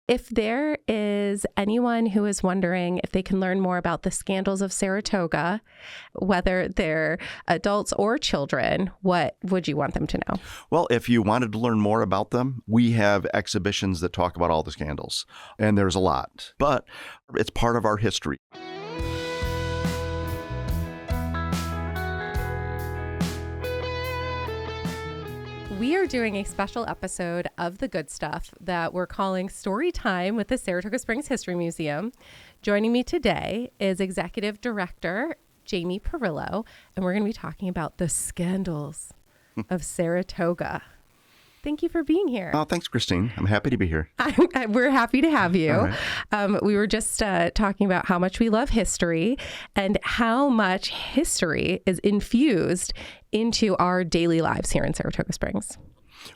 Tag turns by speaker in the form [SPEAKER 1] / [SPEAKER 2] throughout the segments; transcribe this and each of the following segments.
[SPEAKER 1] If there is anyone who is wondering if they can learn more about the scandals of Saratoga, whether they're adults or children, what would you want them to know?
[SPEAKER 2] Well, if you wanted to learn more about them, we have exhibitions that talk about all the scandals, and there's a lot, but it's part of our history.
[SPEAKER 1] We are doing a special episode of The Good Stuff that we're calling Storytime with the Saratoga Springs History Museum. Joining me today is Executive Director Jamie Parillo, and we're going to be talking about the scandals of Saratoga. Thank you for being here.
[SPEAKER 2] Oh, thanks, Christine. I'm happy to be here.
[SPEAKER 1] We're happy to have you.
[SPEAKER 2] All right.
[SPEAKER 1] We were just talking about how much we love history and how much history is infused into our daily lives here in Saratoga Springs.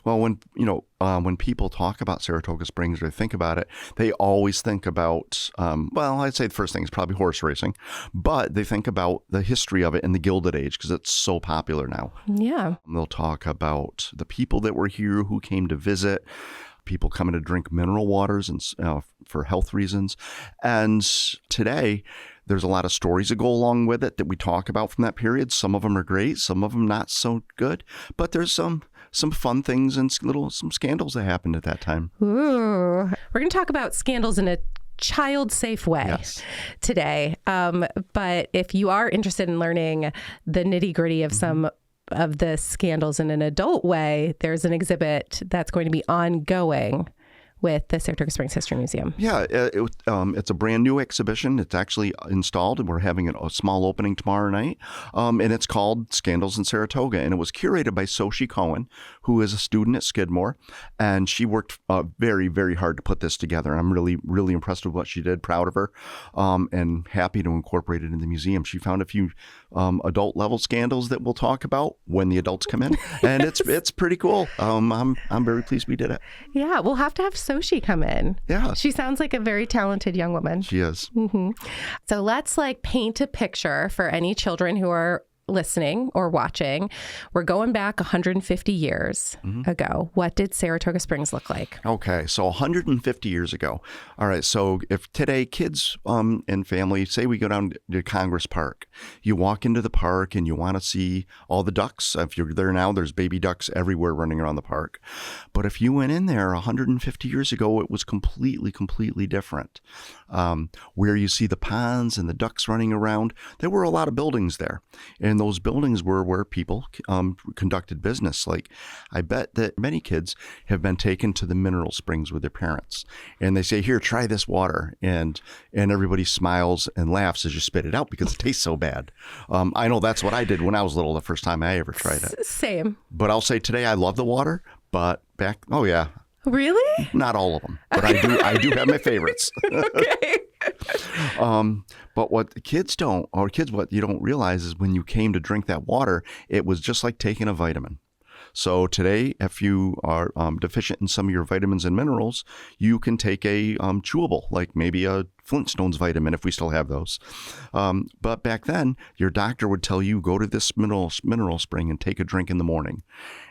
[SPEAKER 2] Well, when people talk about Saratoga Springs or think about it, they always think about, I'd say the first thing is probably horse racing, but they think about the history of it in the Gilded Age because it's so popular now.
[SPEAKER 1] Yeah.
[SPEAKER 2] They'll talk about the people that were here who came to visit, people coming to drink mineral waters and for health reasons. And today, there's a lot of stories that go along with it that we talk about from that period. Some of them are great, some of them not so good, but there's some fun things and some scandals that happened at that time.
[SPEAKER 1] Ooh. We're going to talk about scandals in a child-safe way today. But if you are interested in learning the nitty-gritty of some of the scandals in an adult way, there's an exhibit that's going to be ongoing with the Saratoga Springs History Museum.
[SPEAKER 2] Yeah, it's a brand new exhibition. It's actually installed, and we're having a small opening tomorrow night. And it's called Scandals in Saratoga. And it was curated by Soshi Cohen, who is a student at Skidmore. And she worked very, very hard to put this together. I'm really, really impressed with what she did, proud of her, and happy to incorporate it in the museum. She found a few adult level scandals that we'll talk about when the adults come in. And it's pretty cool. I'm very pleased we did it.
[SPEAKER 1] Yeah, we'll have to have Soshi come in.
[SPEAKER 2] Yeah.
[SPEAKER 1] She sounds like a very talented young woman.
[SPEAKER 2] She is.
[SPEAKER 1] Mm-hmm. So let's paint a picture for any children who are listening or watching. We're going back 150 years ago. What did Saratoga Springs look like?
[SPEAKER 2] Okay, so 150 years ago. All right, so if today kids and family, say we go down to Congress Park, you walk into the park and you want to see all the ducks. If you're there now, there's baby ducks everywhere running around the park. But if you went in there 150 years ago, it was completely different. Where you see the ponds and the ducks running around, there were a lot of buildings there. And those buildings were where people conducted business. I bet that many kids have been taken to the mineral springs with their parents. And they say, here, try this water. And everybody smiles and laughs as you spit it out because it tastes so bad. I know that's what I did when I was little the first time I ever tried it.
[SPEAKER 1] Same.
[SPEAKER 2] But I'll say today I love the water, but oh yeah.
[SPEAKER 1] Really?
[SPEAKER 2] Not all of them, but I do have my favorites.
[SPEAKER 1] Okay.
[SPEAKER 2] But what the kids what you don't realize is when you came to drink that water, it was just like taking a vitamin. So today, if you are deficient in some of your vitamins and minerals, you can take a chewable, like maybe a Flintstones vitamin, if we still have those. But back then, your doctor would tell you, go to this mineral spring and take a drink in the morning.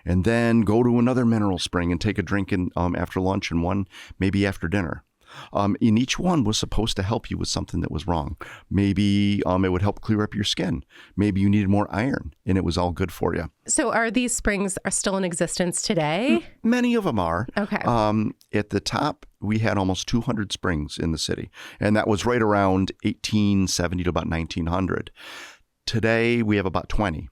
[SPEAKER 2] And then go to another mineral spring and take a drink after lunch and one maybe after dinner. And each one was supposed to help you with something that was wrong. Maybe it would help clear up your skin. Maybe you needed more iron, and it was all good for you.
[SPEAKER 1] So are these springs still in existence today?
[SPEAKER 2] Many of them are.
[SPEAKER 1] Okay.
[SPEAKER 2] At the top, we had almost 200 springs in the city, and that was right around 1870 to about 1900. Today, we have about 20.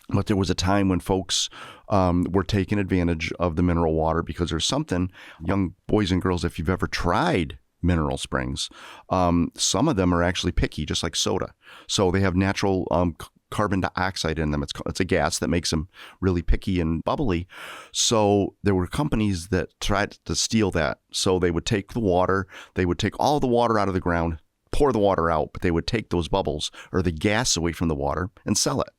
[SPEAKER 2] But there was a time when folks were taking advantage of the mineral water because there's something, young boys and girls, if you've ever tried mineral springs, some of them are actually picky, just like soda. So they have natural carbon dioxide in them. It's a gas that makes them really picky and bubbly. So there were companies that tried to steal that. So they would take the water, they would take all the water out of the ground, pour the water out, but they would take those bubbles or the gas away from the water and sell it.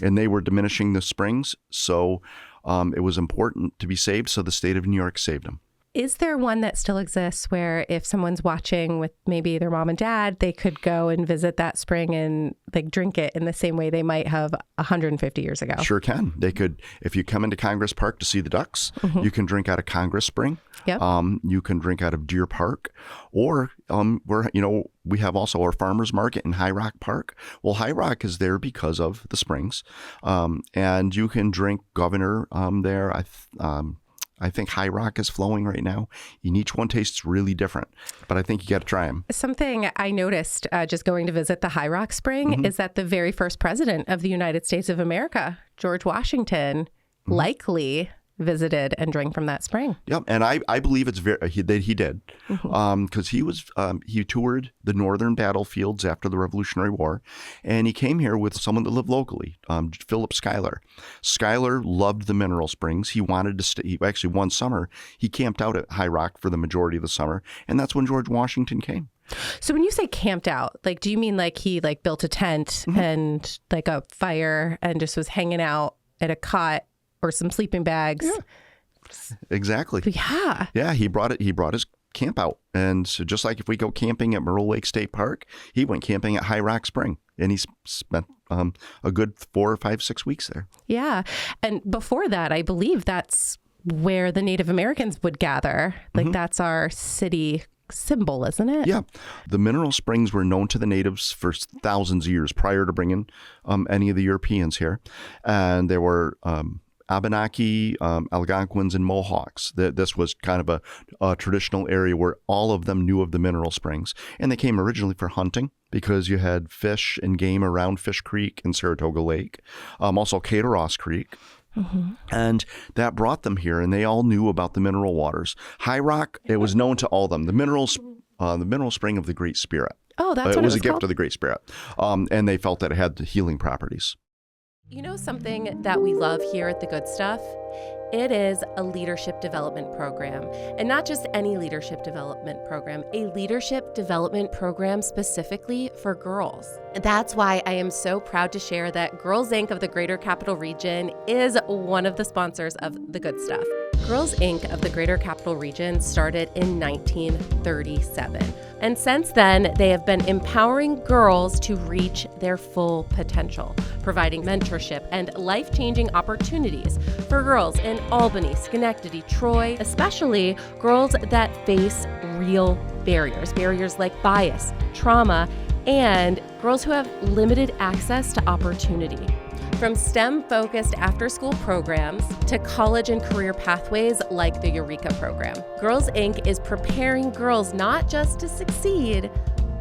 [SPEAKER 2] And they were diminishing the springs. So it was important to be saved. So the state of New York saved them.
[SPEAKER 1] Is there one that still exists where if someone's watching with maybe their mom and dad, they could go and visit that spring and like drink it in the same way they might have 150 years ago?
[SPEAKER 2] Sure can. They could, if you come into Congress Park to see the ducks, you can drink out of Congress Spring.
[SPEAKER 1] Yep.
[SPEAKER 2] You can drink out of Deer Park, or we have also our farmers market in High Rock Park. Well, High Rock is there because of the springs, and you can drink Governor there. I think High Rock is flowing right now, and each one tastes really different, but I think you got to try them.
[SPEAKER 1] Something I noticed just going to visit the High Rock Spring is that the very first president of the United States of America, George Washington, likely visited and drank from that spring.
[SPEAKER 2] Yep, and I believe it's he did because he toured the northern battlefields after the Revolutionary War, and he came here with someone that lived locally, Philip Schuyler. Schuyler loved the mineral springs. He wanted to stay. Actually, one summer he camped out at High Rock for the majority of the summer, and that's when George Washington came.
[SPEAKER 1] So when you say camped out, like, do you mean like he like built a tent and like a fire and just was hanging out at a cot or some sleeping bags?
[SPEAKER 2] Yeah. Exactly.
[SPEAKER 1] Yeah.
[SPEAKER 2] Yeah, he brought his camp out. And so just like if we go camping at Myrtle Lake State Park, he went camping at High Rock Spring, and he spent a good 4 or 5, 6 weeks there.
[SPEAKER 1] Yeah. And before that, I believe that's where the Native Americans would gather. Like that's our city symbol, isn't it?
[SPEAKER 2] Yeah. The mineral springs were known to the natives for thousands of years prior to bringing any of the Europeans here. And there were Abenaki, Algonquins, and Mohawks. This was kind of a traditional area where all of them knew of the mineral springs. And they came originally for hunting because you had fish and game around Fish Creek and Saratoga Lake, also Cateros Creek. And that brought them here, and they all knew about the mineral waters. High Rock, it was known to all of them. The mineral spring of the Great Spirit.
[SPEAKER 1] Oh, that's what
[SPEAKER 2] it was a gift
[SPEAKER 1] called?
[SPEAKER 2] of the Great Spirit. And they felt that it had healing properties.
[SPEAKER 1] You know something that we love here at The Good Stuff? It is a leadership development program. And not just any leadership development program, a leadership development program specifically for girls. And that's why I am so proud to share that Girls Inc. of the Greater Capital Region is one of the sponsors of The Good Stuff. Girls Inc. of the Greater Capital Region started in 1937. And since then, they have been empowering girls to reach their full potential, providing mentorship and life-changing opportunities for girls in Albany, Schenectady, Troy, especially girls that face real barriers like bias, trauma, and girls who have limited access to opportunity. From STEM-focused after-school programs to college and career pathways like the Eureka program, Girls Inc. is preparing girls not just to succeed,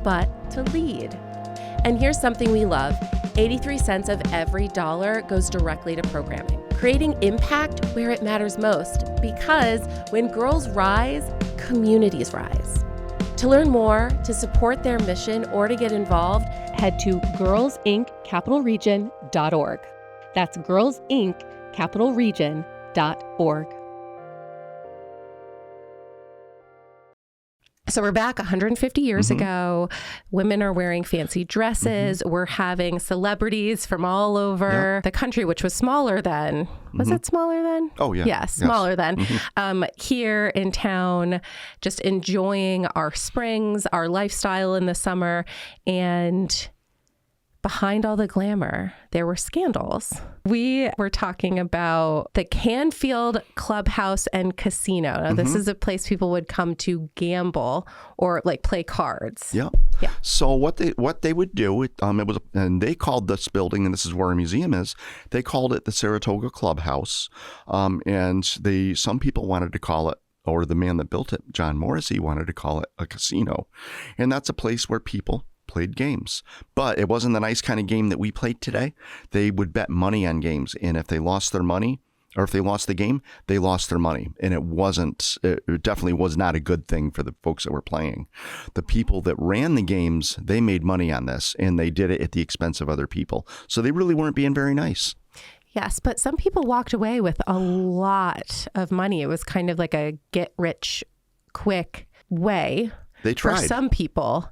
[SPEAKER 1] but to lead. And here's something we love. 83 cents of every dollar goes directly to programming, creating impact where it matters most, because when girls rise, communities rise. To learn more, to support their mission, or to get involved, head to girlsinccapitalregion.org. That's girlsinccapitalregion.org. So we're back 150 years ago. Women are wearing fancy dresses. We're having celebrities from all over the country, which was smaller then. Was it smaller then?
[SPEAKER 2] Oh, yeah.
[SPEAKER 1] Yeah, smaller then. Here in town, just enjoying our springs, our lifestyle in the summer. And behind all the glamour, there were scandals. We were talking about the Canfield Clubhouse and Casino. Now, this is a place people would come to gamble or like play cards.
[SPEAKER 2] Yeah.
[SPEAKER 1] Yeah.
[SPEAKER 2] So what they would do, and they called this building, and this is where our museum is, they called it the Saratoga Clubhouse. And some people wanted to call it, or the man that built it, John Morrissey, wanted to call it a casino. And that's a place where people played games, but it wasn't the nice kind of game that we played today. They would bet money on games, and if they lost their money, or if they lost the game, they lost their money, and it definitely was not a good thing for the folks that were playing. The people that ran the games, they made money on this, and they did it at the expense of other people, so they really weren't being very nice.
[SPEAKER 1] Yes, but some people walked away with a lot of money. It was kind of like a get-rich-quick way.
[SPEAKER 2] They tried.
[SPEAKER 1] For some people,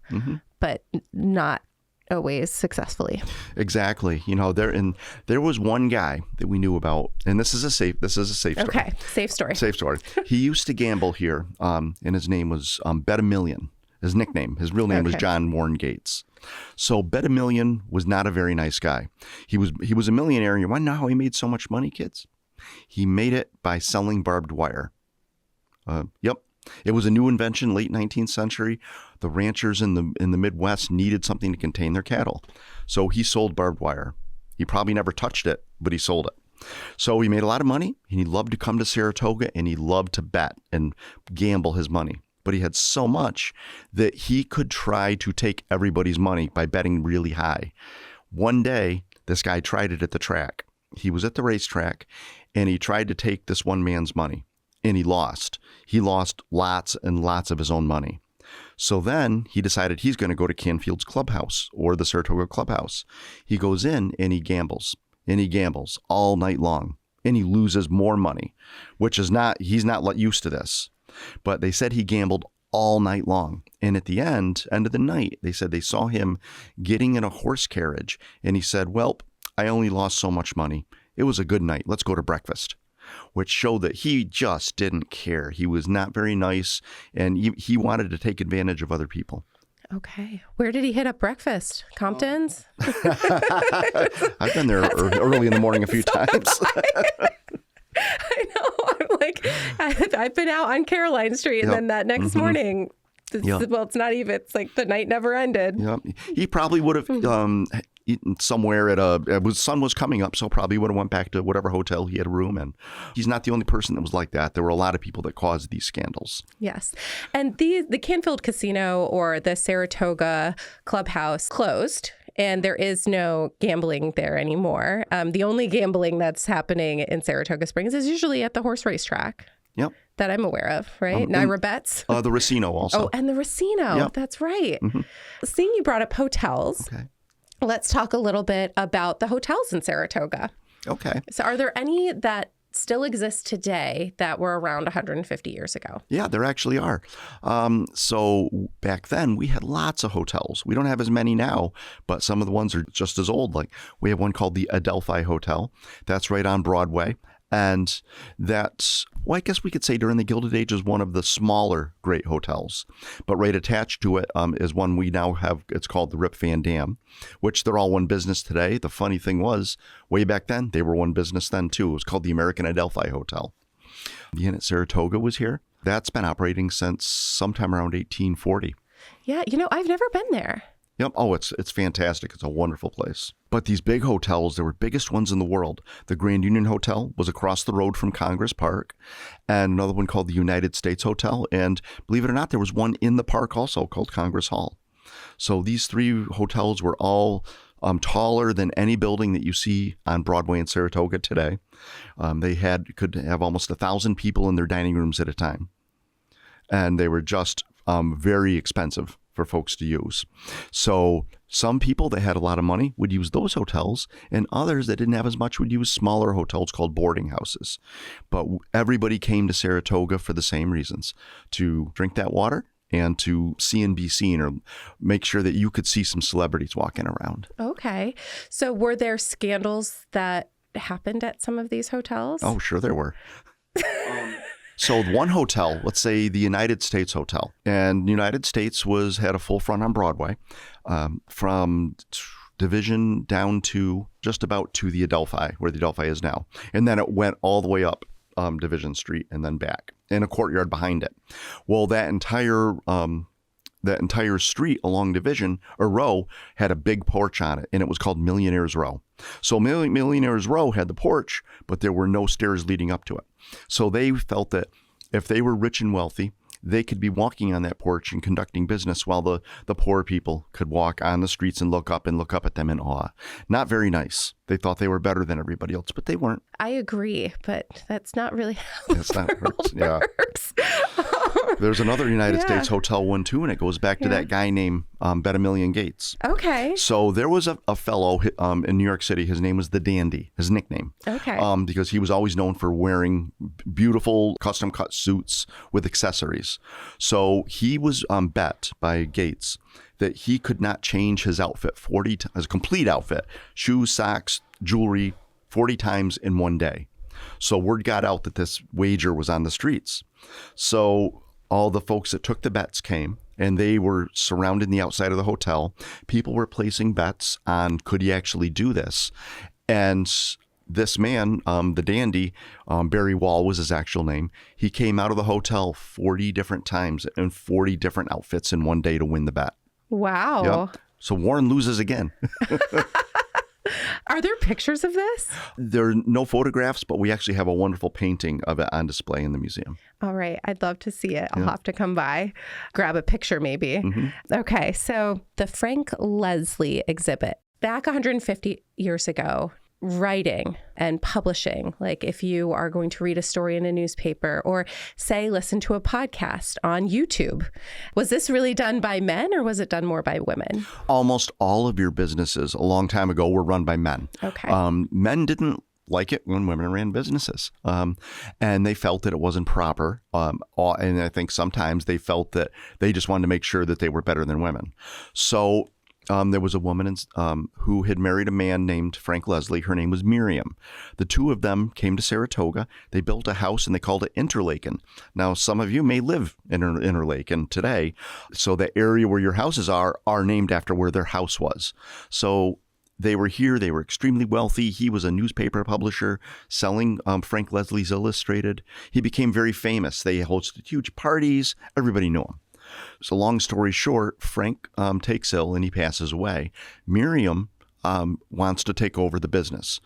[SPEAKER 1] but not always successfully.
[SPEAKER 2] Exactly. There was one guy that we knew about, and this is a safe story.
[SPEAKER 1] Okay, safe story.
[SPEAKER 2] Safe story. He used to gamble here, and his name was Bet a Million. His nickname, his real name was John Warren Gates. So Bet a Million was not a very nice guy. He was a millionaire, and you want to know how he made so much money, kids? He made it by selling barbed wire. Yep. It was a new invention, late 19th century. The ranchers in the Midwest needed something to contain their cattle. So he sold barbed wire. He probably never touched it, but he sold it. So he made a lot of money, and he loved to come to Saratoga, and he loved to bet and gamble his money. But he had so much that he could try to take everybody's money by betting really high. One day, this guy tried it at the track. He was at the racetrack, and he tried to take this one man's money. And he lost. He lost lots and lots of his own money. So then he decided he's going to go to Canfield's clubhouse or the Saratoga clubhouse. He goes in and he gambles all night long, and he loses more money, which is he's not used to this. But they said he gambled all night long. And at the end of the night, they said they saw him getting in a horse carriage. And he said, well, I only lost so much money. It was a good night. Let's go to breakfast. Which showed that he just didn't care. He was not very nice, and he wanted to take advantage of other people.
[SPEAKER 1] Okay. Where did he hit up breakfast? Compton's?
[SPEAKER 2] I've been there early in the morning a few times.
[SPEAKER 1] I know. I'm like, I've been out on Caroline Street, and then that next morning, well, it's not even. It's like the night never ended.
[SPEAKER 2] Yeah. He probably would have eaten somewhere sun was coming up, so probably would have went back to whatever hotel he had a room in. He's not the only person that was like that. There were a lot of people that caused these scandals.
[SPEAKER 1] Yes. And the Canfield Casino or the Saratoga Clubhouse closed, and there is no gambling there anymore. The only gambling that's happening in Saratoga Springs is usually at the horse racetrack.
[SPEAKER 2] Yep.
[SPEAKER 1] That I'm aware of, right? Naira bets.
[SPEAKER 2] The Racino also.
[SPEAKER 1] Oh, and the Racino. Yep. That's right. Mm-hmm. Seeing you brought up hotels.
[SPEAKER 2] Okay.
[SPEAKER 1] Let's talk a little bit about the hotels in Saratoga.
[SPEAKER 2] Okay.
[SPEAKER 1] So are there any that still exist today that were around 150 years ago?
[SPEAKER 2] Yeah, there actually are. So back then, we had lots of hotels. We don't have as many now, but some of the ones are just as old. Like we have one called the Adelphi Hotel. That's right on Broadway. And that's, well, I guess we could say during the Gilded Age is one of the smaller great hotels. But right attached to it is one we now have. It's called the Rip Van Dam, which they're all one business today. The funny thing was, way back then, they were one business then too. It was called the American Adelphi Hotel. The Inn at Saratoga was here. That's been operating since sometime around 1840.
[SPEAKER 1] Yeah, I've never been there.
[SPEAKER 2] Yep. Oh, it's fantastic. It's a wonderful place. But these big hotels, they were biggest ones in the world. The Grand Union Hotel was across the road from Congress Park, and another one called the United States Hotel. And believe it or not, there was one in the park also called Congress Hall. So these three hotels were all taller than any building that you see on Broadway in Saratoga today. They could have almost 1,000 people in their dining rooms at a time. And they were just very expensive for folks to use. So some people that had a lot of money would use those hotels, and others that didn't have as much would use smaller hotels called boarding houses. But everybody came to Saratoga for the same reasons: to drink that water and to see and be seen, or make sure that you could see some celebrities walking around.
[SPEAKER 1] Okay. So were there scandals that happened at some of these hotels?
[SPEAKER 2] Oh, sure there were. So one hotel, let's say the United States Hotel, and United States had a full front on Broadway, from Division down to just about to the Adelphi, where the Adelphi is now. And then it went all the way up Division Street and then back, in a courtyard behind it. Well, that entire street along Division or Row had a big porch on it, and it was called Millionaires Row. So Millionaires Row had the porch, but there were no stairs leading up to it. So they felt that if they were rich and wealthy, they could be walking on that porch and conducting business while the poor people could walk on the streets and look up at them in awe. Not very nice. They thought they were better than everybody else, but they weren't.
[SPEAKER 1] I agree, but that's not really how the world works.
[SPEAKER 2] There's another United States hotel one too, and it goes back to that guy named Bet a Million Gates.
[SPEAKER 1] Okay.
[SPEAKER 2] So there was a fellow in New York City. His name was the Dandy, his nickname.
[SPEAKER 1] Okay.
[SPEAKER 2] Because he was always known for wearing beautiful custom cut suits with accessories. So he was bet by Gates that he could not change his outfit his complete outfit, shoes, socks, jewelry, 40 times in one day. So word got out that this wager was on the streets. So all the folks that took the bets came, and they were surrounding the outside of the hotel. People were placing bets on could he actually do this. And this man, the Dandy, Barry Wall was his actual name. He came out of the hotel 40 different times in 40 different outfits in one day to win the bet.
[SPEAKER 1] Wow.
[SPEAKER 2] Yep. So Warren loses again.
[SPEAKER 1] Are there pictures of this?
[SPEAKER 2] There are no photographs, but we actually have a wonderful painting of it on display in the museum.
[SPEAKER 1] All right. I'd love to see it. I'll have to come by, grab a picture maybe.
[SPEAKER 2] Mm-hmm.
[SPEAKER 1] Okay. So the Frank Leslie exhibit, back 150 years ago, writing and publishing, like if you are going to read a story in a newspaper or say listen to a podcast on YouTube, was this really done by men or was it done more by women?
[SPEAKER 2] Almost all of your businesses a long time ago were run by men.
[SPEAKER 1] Okay.
[SPEAKER 2] Men didn't like it when women ran businesses, and they felt that it wasn't proper. And I think sometimes they felt that they just wanted to make sure that they were better than women. So there was a woman who had married a man named Frank Leslie. Her name was Miriam. The two of them came to Saratoga. They built a house and they called it Interlaken. Now, some of you may live in Interlaken today. So the area where your houses are named after where their house was. So they were here. They were extremely wealthy. He was a newspaper publisher selling Frank Leslie's Illustrated. He became very famous. They hosted huge parties. Everybody knew him. So long story short, Frank takes ill and he passes away. Miriam wants to take over the business.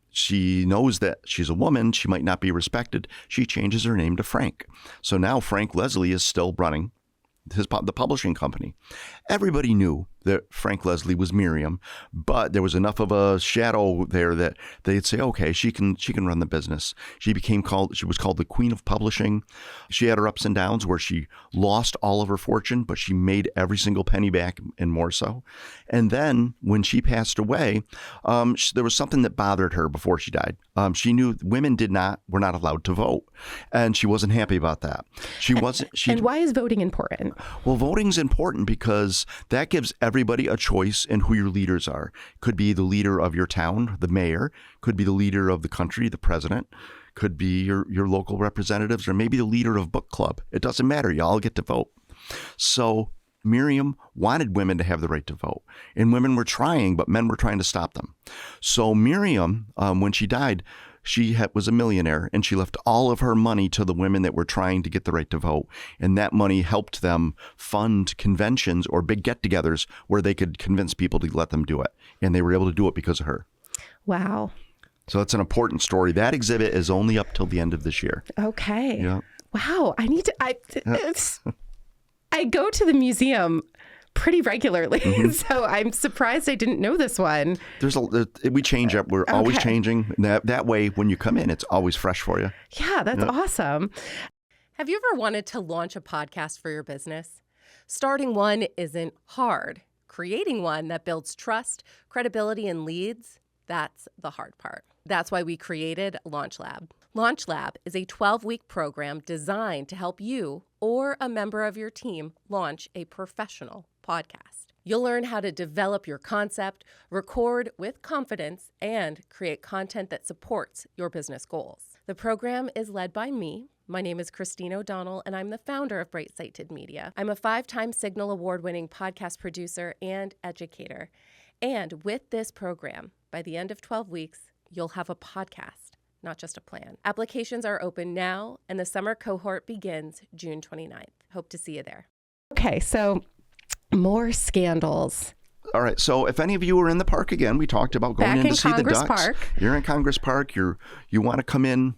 [SPEAKER 2] She knows that she's a woman. She might not be respected. She changes her name to Frank. So now Frank Leslie is still running the publishing company. Everybody knew that Frank Leslie was Miriam, but there was enough of a shadow there that they'd say, okay, she can run the business. She was called the Queen of Publishing. She had her ups and downs where she lost all of her fortune, but she made every single penny back and more so. And then when she passed away, there was something that bothered her before she died. She knew women were not allowed to vote, and she wasn't happy about that.
[SPEAKER 1] And why is voting important?
[SPEAKER 2] Well, voting's important because that gives everybody a choice in who your leaders are. Could be the leader of your town, the mayor, could be the leader of the country, the president, could be your local representatives, or maybe the leader of book club. It doesn't matter. You all get to vote. So Miriam wanted women to have the right to vote, and women were trying, but men were trying to stop them. So Miriam, when she died, she was a millionaire, and she left all of her money to the women that were trying to get the right to vote. And that money helped them fund conventions or big get-togethers where they could convince people to let them do it. And they were able to do it because of her.
[SPEAKER 1] Wow.
[SPEAKER 2] So it's an important story. That exhibit is only up till the end of this year.
[SPEAKER 1] Okay.
[SPEAKER 2] Yeah.
[SPEAKER 1] Wow. I go to the museum pretty regularly. Mm-hmm. So I'm surprised I didn't know this one. We change up. We're always changing. That way, when you come in, it's always fresh for you. Yeah, that's awesome. Have you ever wanted to launch a podcast for your business? Starting one isn't hard. Creating one that builds trust, credibility, and leads, that's the hard part. That's why we created Launch Lab. Launch Lab is a 12-week program designed to help you or a member of your team launch a professional podcast. You'll learn how to develop your concept, record with confidence, and create content that supports your business goals. The program is led by me. My name is Christine O'Donnell, and I'm the founder of Bright Sighted Media. I'm a 5-time Signal Award-winning podcast producer and educator. And with this program, by the end of 12 weeks, you'll have a podcast, not just a plan. Applications are open now, and the summer cohort begins June 29th. Hope to see you there. Okay, so more scandals.
[SPEAKER 2] All right. So if any of you are in the park again, we talked about going in to see the ducks. Park. You're in Congress Park. You want to come in.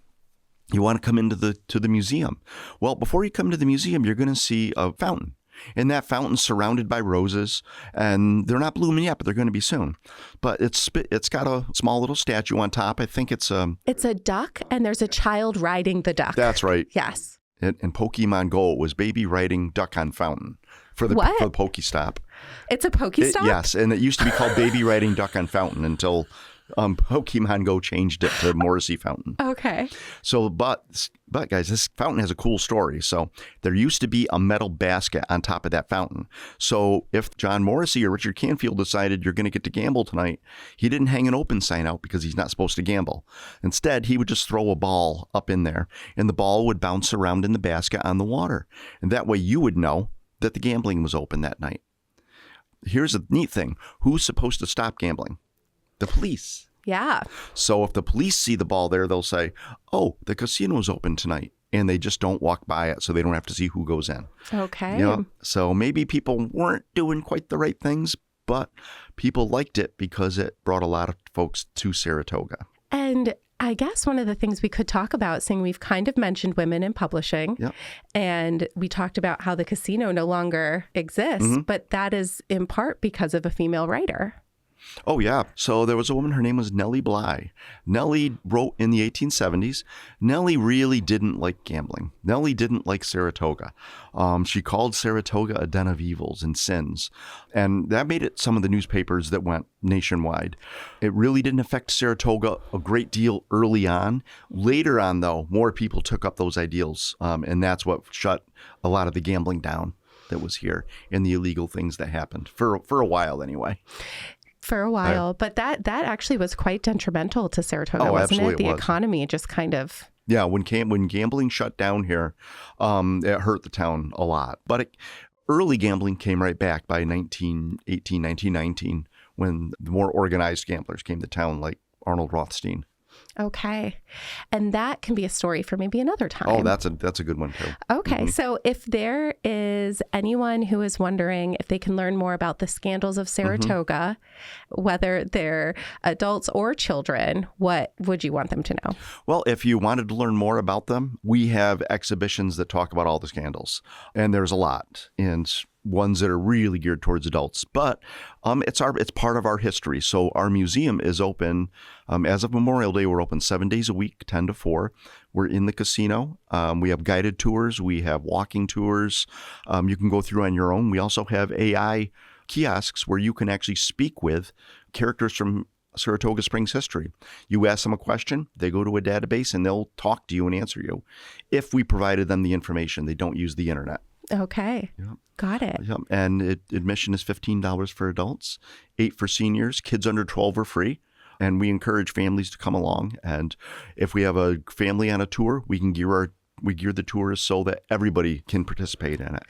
[SPEAKER 2] You want to come into the museum. Well, before you come to the museum, you're going to see a fountain. And that fountain's surrounded by roses, and they're not blooming yet, but they're going to be soon. But it's got a small little statue on top. I think it's a
[SPEAKER 1] duck, and there's a child riding the duck.
[SPEAKER 2] That's right.
[SPEAKER 1] Yes.
[SPEAKER 2] in Pokemon Go, it was baby riding duck on fountain for the Pokestop.
[SPEAKER 1] It's a Pokestop?
[SPEAKER 2] Yes, and it used to be called baby riding duck on fountain until Pokemon Go changed it to Morrissey Fountain.
[SPEAKER 1] Okay.
[SPEAKER 2] So, but guys, this fountain has a cool story. So there used to be a metal basket on top of that fountain. So if John Morrissey or Richard Canfield decided you're going to get to gamble tonight, he didn't hang an open sign out because he's not supposed to gamble. Instead, he would just throw a ball up in there and the ball would bounce around in the basket on the water. And that way you would know that the gambling was open that night. Here's the neat thing. Who's supposed to stop gambling? The police.
[SPEAKER 1] Yeah.
[SPEAKER 2] So if the police see the ball there, they'll say, oh, the casino's open tonight. And they just don't walk by it so they don't have to see who goes in.
[SPEAKER 1] Okay.
[SPEAKER 2] You know? So maybe people weren't doing quite the right things, but people liked it because it brought a lot of folks to Saratoga.
[SPEAKER 1] And I guess one of the things we could talk about, seeing we've kind of mentioned women in publishing, and we talked about how the casino no longer exists, but that is in part because of a female writer.
[SPEAKER 2] Oh, yeah. So there was a woman, her name was Nellie Bly. Nellie wrote in the 1870s. Nellie really didn't like gambling. Nellie didn't like Saratoga. She called Saratoga a den of evils and sins. And that made it some of the newspapers that went nationwide. It really didn't affect Saratoga a great deal early on. Later on, though, more people took up those ideals. And that's what shut a lot of the gambling down that was here and the illegal things that happened for a while anyway.
[SPEAKER 1] For a while, but that actually was quite detrimental to Saratoga, wasn't it? The economy just kind of...
[SPEAKER 2] Yeah, when gambling shut down here, it hurt the town a lot. But early gambling came right back by 1918, 1919, when the more organized gamblers came to town, like Arnold Rothstein.
[SPEAKER 1] Okay. And that can be a story for maybe another time.
[SPEAKER 2] Oh, that's a good one too.
[SPEAKER 1] Okay. So if there is anyone who is wondering if they can learn more about the scandals of Saratoga, whether they're adults or children, what would you want them to know? Well,
[SPEAKER 2] if you wanted to learn more about them, we have exhibitions that talk about all the scandals. And there's a lot. And ones that are really geared towards adults, but it's part of our history. So our museum is open as of Memorial Day. We're open 7 days a week, 10 to 4. We're in the casino. We have guided tours. We have walking tours. You can go through on your own. We also have AI kiosks where you can actually speak with characters from Saratoga Springs history. You ask them a question, they go to a database and they'll talk to you and answer you. If we provided them the information, they don't use the internet.
[SPEAKER 1] Okay. Yep. Got it.
[SPEAKER 2] Yep. And admission is $15 for adults, $8 for seniors. Kids under 12 are free. And we encourage families to come along. And if we have a family on a tour, we gear the tours so that everybody can participate in it.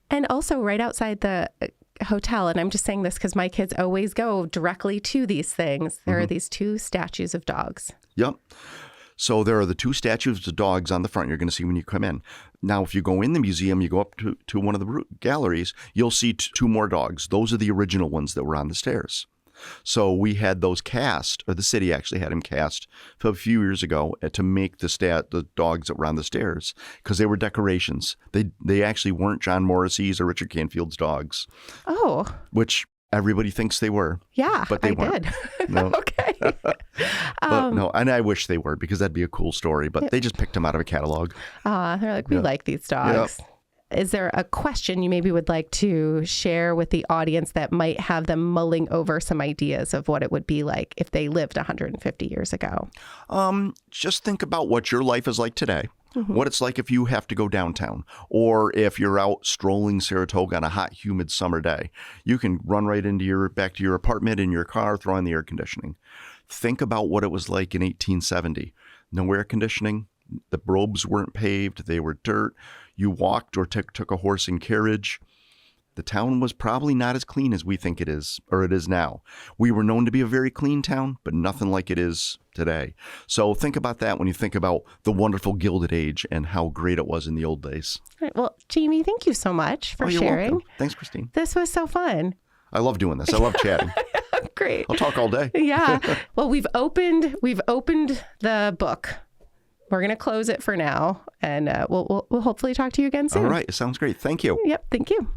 [SPEAKER 1] And also right outside the hotel, and I'm just saying this because my kids always go directly to these things. There are these 2 statues of dogs.
[SPEAKER 2] Yep. So there are the 2 statues of dogs on the front you're going to see when you come in. Now, if you go in the museum, you go up to one of the galleries, you'll see 2 more dogs. Those are the original ones that were on the stairs. So we had those cast, or the city actually had them cast a few years ago to make the dogs that were on the stairs because they were decorations. They actually weren't John Morrissey's or Richard Canfield's dogs.
[SPEAKER 1] Oh.
[SPEAKER 2] Which everybody thinks they were.
[SPEAKER 1] Yeah,
[SPEAKER 2] but they weren't.
[SPEAKER 1] Did. No. Okay.
[SPEAKER 2] But no, and I wish they were because that'd be a cool story, but they just picked them out of a catalog.
[SPEAKER 1] They're like, we like these dogs. Yep. Is there a question you maybe would like to share with the audience that might have them mulling over some ideas of what it would be like if they lived 150 years ago?
[SPEAKER 2] Just think about what your life is like today. What it's like if you have to go downtown or if you're out strolling Saratoga on a hot, humid summer day. You can run right back to your apartment in your car, throw on the air conditioning. Think about what it was like in 1870. No air conditioning. The roads weren't paved. They were dirt. You walked or took a horse and carriage. The town was probably not as clean as we think it is, or it is now. We were known to be a very clean town, but nothing like it is today. So think about that when you think about the wonderful Gilded Age and how great it was in the old days.
[SPEAKER 1] All right, well, Jamie, thank you so much for sharing.
[SPEAKER 2] Welcome. Thanks, Christine.
[SPEAKER 1] This was so fun.
[SPEAKER 2] I love doing this. I love chatting.
[SPEAKER 1] Great.
[SPEAKER 2] I'll talk all day.
[SPEAKER 1] Yeah. Well, we've opened the book. We're going to close it for now, and we'll hopefully talk to you again soon.
[SPEAKER 2] All right. Sounds great. Thank you.
[SPEAKER 1] Yep. Thank you.